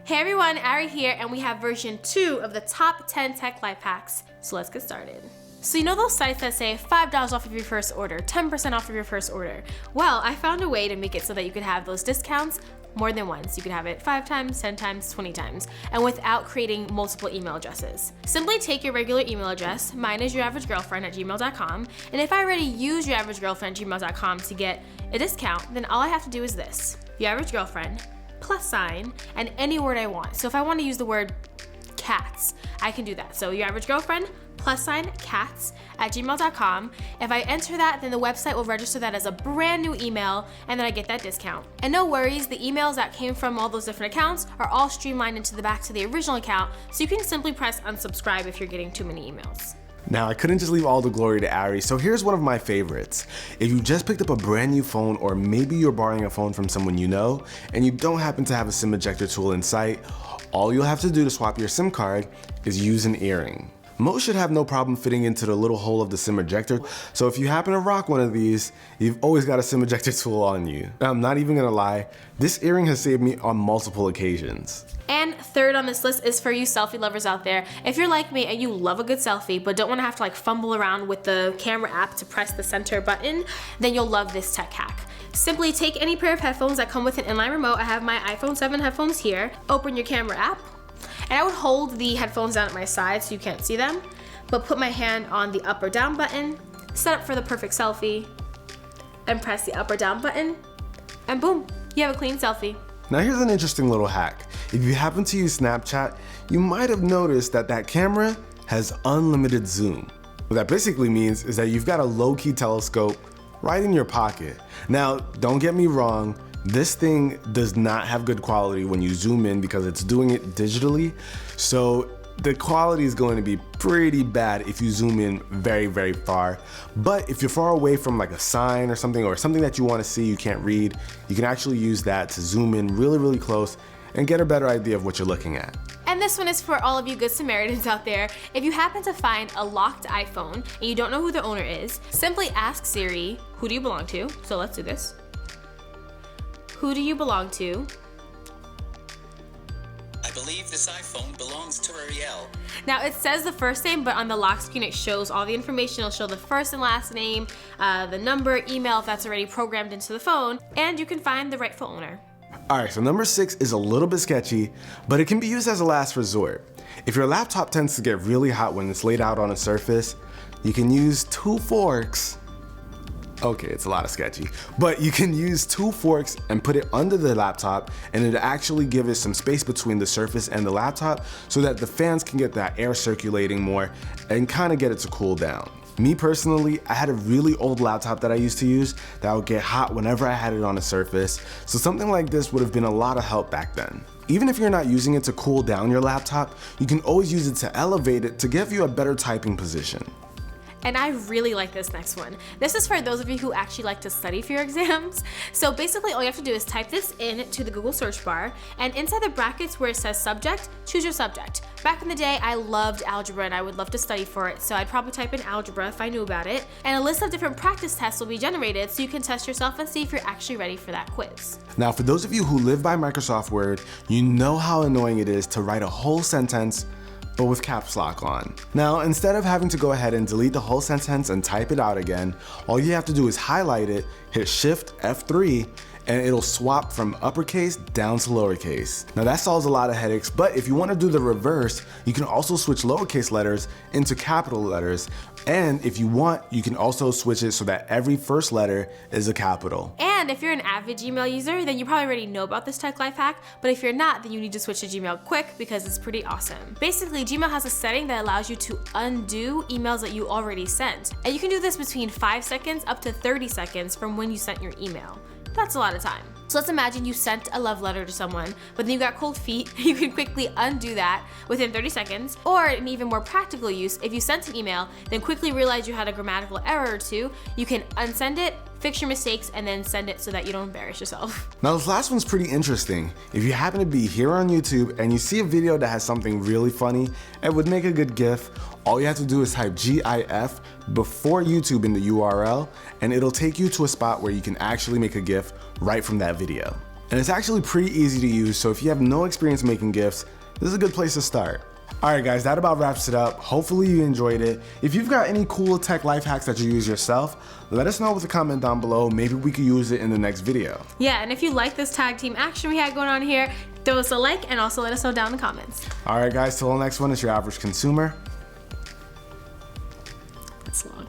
Hey everyone, Ari here, and we have version 2 of the top 10 tech life hacks. So let's get started. So you know those sites that say $5 off of your first order, 10% off of your first order? Well, I found a way to make it so that you could have those discounts more than once. You could have it 5 times, 10 times, 20 times, and without creating multiple email addresses. Simply take your regular email address, mine is UrAvgGirlfriend@gmail.com, and if I already use UrAvgGirlfriend@gmail.com to get a discount, then all I have to do is this, UrAvgGirlfriend, +, and any word I want. So if I want to use the word cats, I can do that. So UrAvgGirlfriend, +cats@gmail.com. If I enter that, then the website will register that as a brand new email, and then I get that discount. And no worries, the emails that came from all those different accounts are all streamlined into the back to the original account, so you can simply press unsubscribe if you're getting too many emails. Now, I couldn't just leave all the glory to Ari, so here's one of my favorites. If you just picked up a brand new phone, or maybe you're borrowing a phone from someone you know, and you don't happen to have a SIM ejector tool in sight, all you'll have to do to swap your SIM card is use an earring. Most should have no problem fitting into the little hole of the SIM ejector, so if you happen to rock one of these, you've always got a SIM ejector tool on you. Now, I'm not even gonna lie, this earring has saved me on multiple occasions. And third on this list is for you selfie lovers out there. If you're like me and you love a good selfie but don't want to have to fumble around with the camera app to press the center button, then you'll love this tech hack. Simply take any pair of headphones that come with an inline remote. I have my iPhone 7 headphones here. Open your camera app, and I would hold the headphones down at my side so you can't see them, but put my hand on the up or down button, set up for the perfect selfie, and press the up or down button, and boom, you have a clean selfie. Now here's an interesting little hack. If you happen to use Snapchat, you might have noticed that that camera has unlimited zoom. What that basically means is that you've got a low-key telescope right in your pocket. Now, don't get me wrong, this thing does not have good quality when you zoom in because it's doing it digitally, so the quality is going to be pretty bad if you zoom in very, very far. But if you're far away from like a sign or something that you want to see you can't read, you can actually use that to zoom in really, really close and get a better idea of what you're looking at. And this one is for all of you good Samaritans out there. If you happen to find a locked iPhone and you don't know who the owner is, simply ask Siri, who do you belong to? So let's do this. Who do you belong to? I believe this iPhone belongs to Ariel. Now it says the first name, but on the lock screen it shows all the information. It'll show the first and last name, the number, email if that's already programmed into the phone, and you can find the rightful owner. Alright, so number 6 is a little bit sketchy, but it can be used as a last resort. If your laptop tends to get really hot when it's laid out on a surface, you can use 2 forks. Okay, it's a lot of sketchy, but you can use 2 forks and put it under the laptop, and it'll actually give it some space between the surface and the laptop so that the fans can get that air circulating more and kind of get it to cool down. Me personally, I had a really old laptop that I used to use that would get hot whenever I had it on a surface, so something like this would have been a lot of help back then. Even if you're not using it to cool down your laptop, you can always use it to elevate it to give you a better typing position. And I really like this next one. This is for those of you who actually like to study for your exams. So basically all you have to do is type this in to the Google search bar, and inside the brackets where it says subject, choose your subject. Back in the day, I loved algebra and I would love to study for it, so I'd probably type in algebra if I knew about it, and a list of different practice tests will be generated so you can test yourself and see if you're actually ready for that quiz. Now for those of you who live by Microsoft Word, you know how annoying it is to write a whole sentence but with caps lock on. Now, instead of having to go ahead and delete the whole sentence and type it out again, all you have to do is highlight it, hit Shift F3, and it'll swap from uppercase down to lowercase. Now that solves a lot of headaches, but if you want to do the reverse, you can also switch lowercase letters into capital letters, and if you want, you can also switch it so that every first letter is a capital. And if you're an avid Gmail user, then you probably already know about this tech life hack, but if you're not, then you need to switch to Gmail quick because it's pretty awesome. Basically, Gmail has a setting that allows you to undo emails that you already sent, and you can do this between 5 seconds up to 30 seconds from when you sent your email. That's a lot of time. So let's imagine you sent a love letter to someone, but then you got cold feet. You can quickly undo that within 30 seconds. Or an even more practical use, if you sent an email, then quickly realize you had a grammatical error or two, you can unsend it, fix your mistakes, and then send it so that you don't embarrass yourself. Now this last one's pretty interesting. If you happen to be here on YouTube and you see a video that has something really funny and would make a good GIF, all you have to do is type GIF before YouTube in the URL, and it'll take you to a spot where you can actually make a GIF right from that video. And it's actually pretty easy to use, so if you have no experience making GIFs, this is a good place to start. Alright guys, that about wraps it up. Hopefully you enjoyed it. If you've got any cool tech life hacks that you use yourself, let us know with a comment down below. Maybe we could use it in the next video. Yeah, and if you like this tag team action we had going on here, throw us a like and also let us know down in the comments. Alright guys, till the next one, it's your average consumer. That's long.